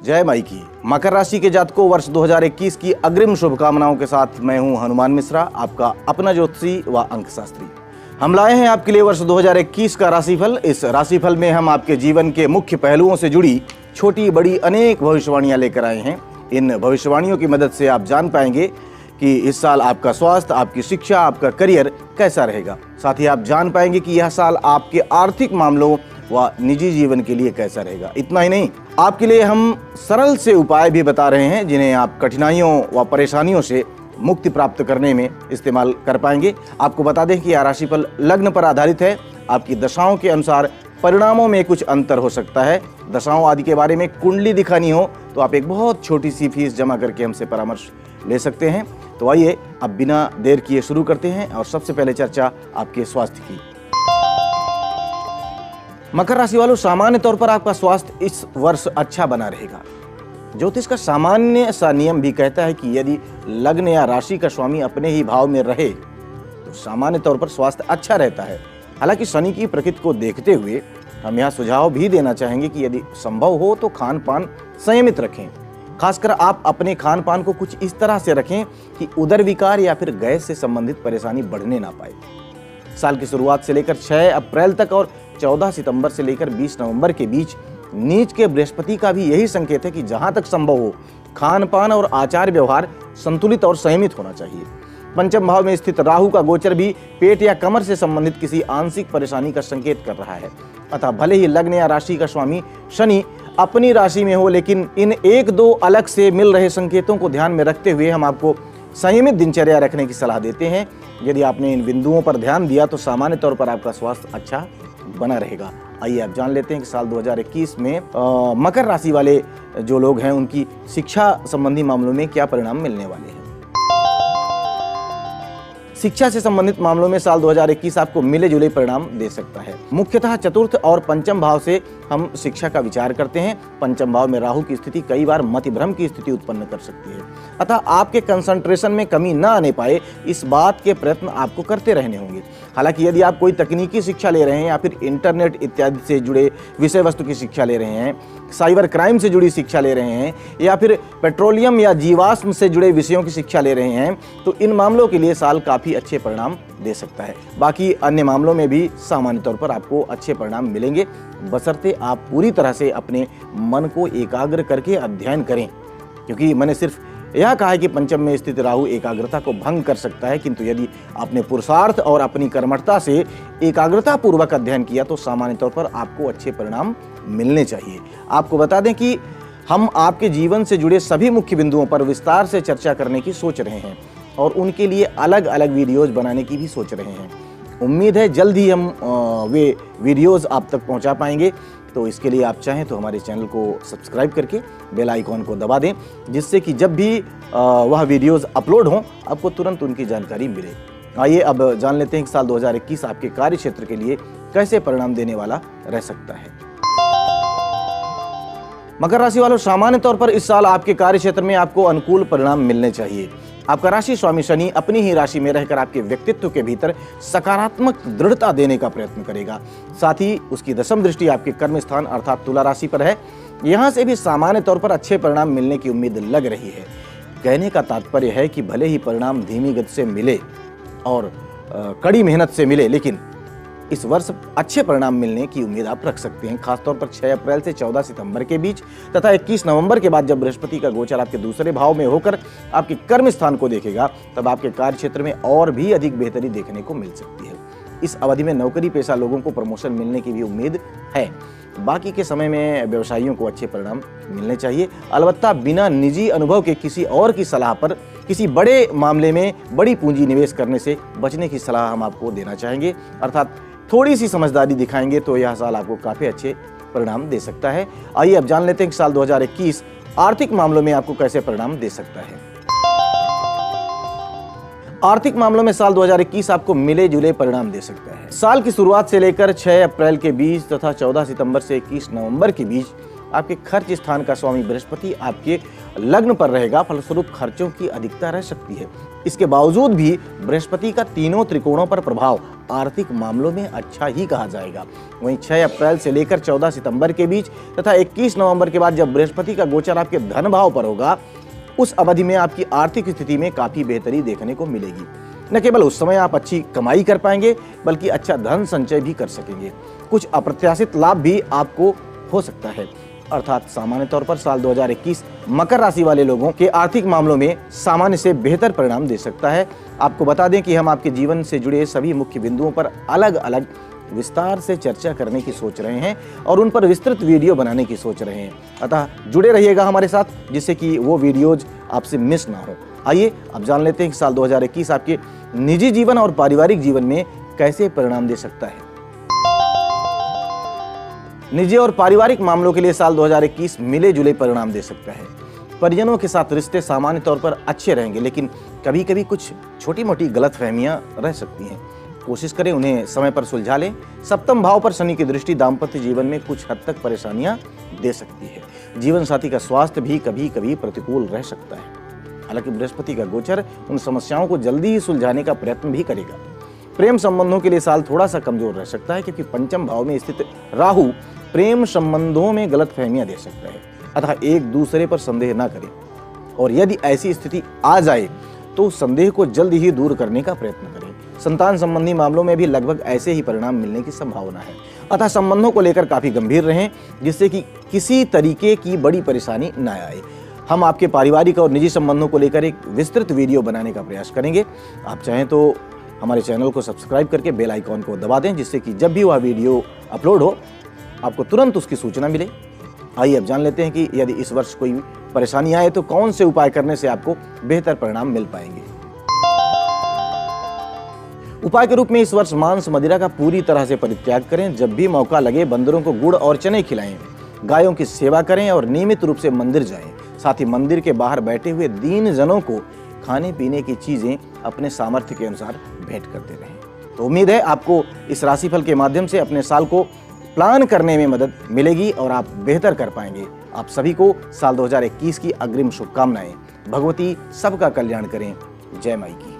जय माई की। मकर राशि के जातकों, वर्ष 2021 की अग्रिम शुभकामनाओं के साथ मैं हूं हनुमान मिश्रा, आपका अपना ज्योतिषी व अंक शास्त्री। हम लाए हैं आपके लिए वर्ष 2021 का राशिफल। इस राशिफल में हम आपके जीवन के मुख्य पहलुओं से जुड़ी छोटी बड़ी अनेक भविष्यवाणियां लेकर आए हैं। इन भविष्यवाणियों की मदद से आप जान पाएंगे कि इस साल आपका स्वास्थ्य, आपकी शिक्षा, आपका करियर कैसा रहेगा। साथ ही आप जान पाएंगे कि यह साल आपके आर्थिक मामलों व निजी जीवन के लिए कैसा रहेगा। इतना ही नहीं, आपके लिए हम सरल से उपाय भी बता रहे हैं जिन्हें आप कठिनाइयों व परेशानियों से मुक्ति प्राप्त करने में इस्तेमाल कर पाएंगे। आपको बता दें कि यह राशिफल लग्न पर आधारित है। आपकी दशाओं के अनुसार परिणामों में कुछ अंतर हो सकता है। दशाओं आदि के बारे में कुंडली दिखानी हो तो आप एक बहुत छोटी सी फीस जमा करके हमसे परामर्श ले सकते हैं। तो आइए अब बिना देर किए शुरू करते हैं और सबसे पहले चर्चा आपके स्वास्थ्य की। मकर राशि वालों, सामान्य तौर पर आपका स्वास्थ्य इस वर्ष अच्छा बना रहेगा। ज्योतिष का सामान्य सा नियम भी कहता है कि यदि लग्न या राशि का स्वामी अपने ही भाव में रहे तो सामान्य तौर पर स्वास्थ्य अच्छा रहता है। हालांकि शनि की प्रकृति को देखते हुए हम यह सुझाव भी देना चाहेंगे कि यदि संभव हो तो खान पान संयमित रखें। खासकर आप अपने खान पान को कुछ इस तरह से रखें कि उदर विकार या फिर गैस से संबंधित परेशानी बढ़ने ना पाए। साल की शुरुआत से लेकर 6 अप्रैल तक और 14 सितंबर से लेकर 20 नवंबर के बीच नीच के बृहस्पति का भी यही संकेत है कि जहां तक संभव हो खान पान और आचार व्यवहार संतुलित और संयमित होना चाहिए। पंचम भाव में स्थित राहु का गोचर भी पेट या कमर से संबंधित किसी आंशिक परेशानी का संकेत कर रहा है। अतः भले ही लग्न या राशि का स्वामी शनि अपनी राशि में हो, लेकिन इन एक दो अलग से मिल रहे संकेतों को ध्यान में रखते हुए हम आपको संयमित दिनचर्या रखने की सलाह देते हैं। यदि आपने इन बिंदुओं पर ध्यान दिया तो सामान्य तौर पर आपका स्वास्थ्य अच्छा बना रहेगा। आइए आप जान लेते हैं कि साल 2021 में मकर राशि वाले जो लोग हैं उनकी शिक्षा संबंधी मामलों में क्या परिणाम मिलने वाले हैं। शिक्षा से संबंधित मामलों में साल 2021 आपको मिले जुले परिणाम दे सकता है। मुख्यतः चतुर्थ और पंचम भाव से हम शिक्षा का विचार करते हैं। पंचम भाव में राहु की स्थिति कई बार मतिभ्रम की स्थिति उत्पन्न कर सकती है। अतः आपके कंसंट्रेशन में कमी न आने पाए इस बात के प्रयत्न आपको करते रहने होंगे। हालांकि यदि आप कोई तकनीकी शिक्षा ले रहे हैं या फिर इंटरनेट इत्यादि से जुड़े विषय वस्तु की शिक्षा ले रहे हैं, साइबर क्राइम से जुड़ी शिक्षा ले रहे हैं या फिर पेट्रोलियम या जीवाश्म से जुड़े विषयों की शिक्षा ले रहे हैं, तो इन मामलों के लिए साल काफी अच्छे परिणाम दे सकता है। बाकी अन्य मामलों में भी सामान्य तौर पर आपको अच्छे परिणाम मिलेंगे, बशर्ते आप पूरी तरह से अपने मन को एकाग्र करके अध्ययन करें। क्योंकि मैंने सिर्फ यह कहा है कि पंचम में स्थित राहु एकाग्रता को भंग कर सकता है, किंतु यदि आपने पुरुषार्थ और अपनी कर्मठता से एकाग्रता पूर्वक अध्ययन किया तो सामान्य तौर पर आपको अच्छे परिणाम मिलने चाहिए। आपको बता दें कि हम आपके जीवन से जुड़े सभी मुख्य बिंदुओं पर विस्तार से चर्चा करने की सोच रहे हैं और उनके लिए अलग अलग वीडियोज बनाने की भी सोच रहे हैं। उम्मीद है जल्द ही हम वे वीडियोज आप तक पहुंचा पाएंगे। तो इसके लिए आप चाहें तो हमारे चैनल को सब्सक्राइब करके बेल आइकॉन को दबा दें, जिससे कि जब भी वह वीडियोज अपलोड हों आपको तुरंत उनकी जानकारी मिले। आइए अब जान लेते हैं कि साल 2021 आपके कार्य क्षेत्र के लिए कैसे परिणाम देने वाला रह सकता है। मकर राशि वालों, सामान्य तौर पर इस साल आपके कार्य क्षेत्र में आपको अनुकूल परिणाम मिलने चाहिए। आपका राशि स्वामी शनि अपनी ही राशि में रहकर आपके व्यक्तित्व के भीतर सकारात्मक दृढ़ता देने का प्रयत्न करेगा। साथ ही उसकी दशम दृष्टि आपके कर्म स्थान अर्थात तुला राशि पर है। यहां से भी सामान्य तौर पर अच्छे परिणाम मिलने की उम्मीद लग रही है। कहने का तात्पर्य है कि भले ही परिणाम धीमी गति से मिले और कड़ी मेहनत से मिले, लेकिन इस वर्ष अच्छे परिणाम मिलने की उम्मीद आप रख सकते हैं। खासतौर पर 6 अप्रैल से 14 सितंबर के बीच तथा 21 नवंबर के बाद जब बृहस्पति का गोचर आपके दूसरे भाव में होकर आपके कर्म स्थान को देखेगा, तब आपके कार्य क्षेत्र में और भी अधिक बेहतरी देखने को मिल सकती है। इस अवधि में नौकरी पेशा लोगों को प्रमोशन मिलने की भी उम्मीद है। बाकी के समय में व्यवसायियों को अच्छे परिणाम मिलने चाहिए। अलबत्ता बिना निजी अनुभव के किसी और की सलाह पर किसी बड़े मामले में बड़ी पूंजी निवेश करने से बचने की सलाह हम आपको देना चाहेंगे। अर्थात थोड़ी सी समझदारी दिखाएंगे तो यह साल आपको काफी अच्छे परिणाम दे सकता है। आइए अब जान लेते हैं कि साल 2021 आर्थिक मामलों में आपको कैसे परिणाम दे सकता है। आर्थिक मामलों में साल 2021 आपको मिले जुले परिणाम दे सकता है। साल की शुरुआत से लेकर 6 अप्रैल के बीच तथा 14 सितंबर से 21 नवंबर के बीच आपके खर्च स्थान का स्वामी बृहस्पति आपके लग्न पर रहेगा, फलस्वरूप खर्चों की अधिकता रह सकती है। इसके बावजूद भी बृहस्पति का तीनों त्रिकोणों पर प्रभाव आर्थिक मामलों में अच्छा ही कहा जाएगा। वहीं 6 अप्रैल से लेकर 14 सितंबर के बीच तथा 21 नवंबर के बाद जब बृहस्पति का गोचर आपके धन भाव पर होगा, उस अवधि में आपकी आर्थिक स्थिति में काफी बेहतरी देखने को मिलेगी। न केवल उस समय आप अच्छी कमाई कर पाएंगे, बल्कि अच्छा धन संचय भी कर सकेंगे। कुछ अप्रत्याशित लाभ भी आपको हो सकता है। अर्थात सामान्य तौर पर साल 2021 मकर राशि वाले लोगों के आर्थिक मामलों में सामान्य से बेहतर परिणाम दे सकता है। आपको बता दें कि हम आपके जीवन से जुड़े सभी मुख्य बिंदुओं पर अलग अलग विस्तार से चर्चा करने की सोच रहे हैं और उन पर विस्तृत वीडियो बनाने की सोच रहे हैं। अतः जुड़े रहिएगा हमारे साथ, जिससे कि वो वीडियोज आपसे मिस ना हो। आइए अब जान लेते हैं कि साल 2021 आपके निजी जीवन और पारिवारिक जीवन में कैसे परिणाम दे सकता है। निजी और पारिवारिक मामलों के लिए साल 2021 मिले जुले परिणाम दे सकता है। परिजनों के साथ रिश्ते सामान्य तौर पर अच्छे रहेंगे, लेकिन कभी कभी कुछ छोटी मोटी गलतफहमियां रह सकती हैं। कोशिश करें उन्हें समय पर सुलझा लें। सप्तम भाव पर शनि की दृष्टि दाम्पत्य जीवन में कुछ हद तक परेशानियां दे सकती है। जीवन साथी का स्वास्थ्य भी कभी कभी प्रतिकूल रह सकता है। हालांकि बृहस्पति का गोचर उन समस्याओं को जल्दी ही सुलझाने का प्रयत्न भी करेगा। प्रेम संबंधों के लिए साल थोड़ा सा कमजोर रह सकता है, क्योंकि पंचम भाव में स्थित राहु प्रेम संबंधों में गलतफहमियां दे सकता है। अतः एक दूसरे पर संदेह न करें, और यदि ऐसी स्थिति आ जाए तो संदेह को जल्दी ही दूर करने का प्रयत्न करें। संतान संबंधी मामलों में भी लगभग ऐसे ही परिणाम मिलने की संभावना है। अतः संबंधों को लेकर काफी गंभीर रहें, जिससे कि किसी तरीके की बड़ी परेशानी न आए। हम आपके पारिवारिक और निजी संबंधों को लेकर एक विस्तृत वीडियो बनाने का प्रयास करेंगे। आप चाहें तो हमारे चैनल को सब्सक्राइब करके बेल आइकॉन को दबा दें, जिससे कि जब भी वह वीडियो अपलोड हो आपको तुरंत उसकी सूचना मिले। आइए अब जान लेते हैं कि यदि इस वर्ष कोई परेशानी आए तो कौन से उपाय करने से आपको बेहतर परिणाम मिल पाएंगे। उपाय के रूप में इस वर्ष मांस मदिरा का पूरी तरह से परित्याग करें। जब भी मौका लगे बंदरों को गुड़ और चने खिलाएं, गायों की सेवा करें और नियमित रूप से मंदिर जाएं। साथ ही मंदिर के बाहर बैठे हुए दीन जनों को खाने पीने की चीजें अपने सामर्थ्य के अनुसार भेंट करते रहें। तो उम्मीद है आपको इस राशिफल के माध्यम से अपने साल को प्लान करने में मदद मिलेगी और आप बेहतर कर पाएंगे। आप सभी को साल 2021 की अग्रिम शुभकामनाएं। भगवती सबका कल्याण करें। जय माई की।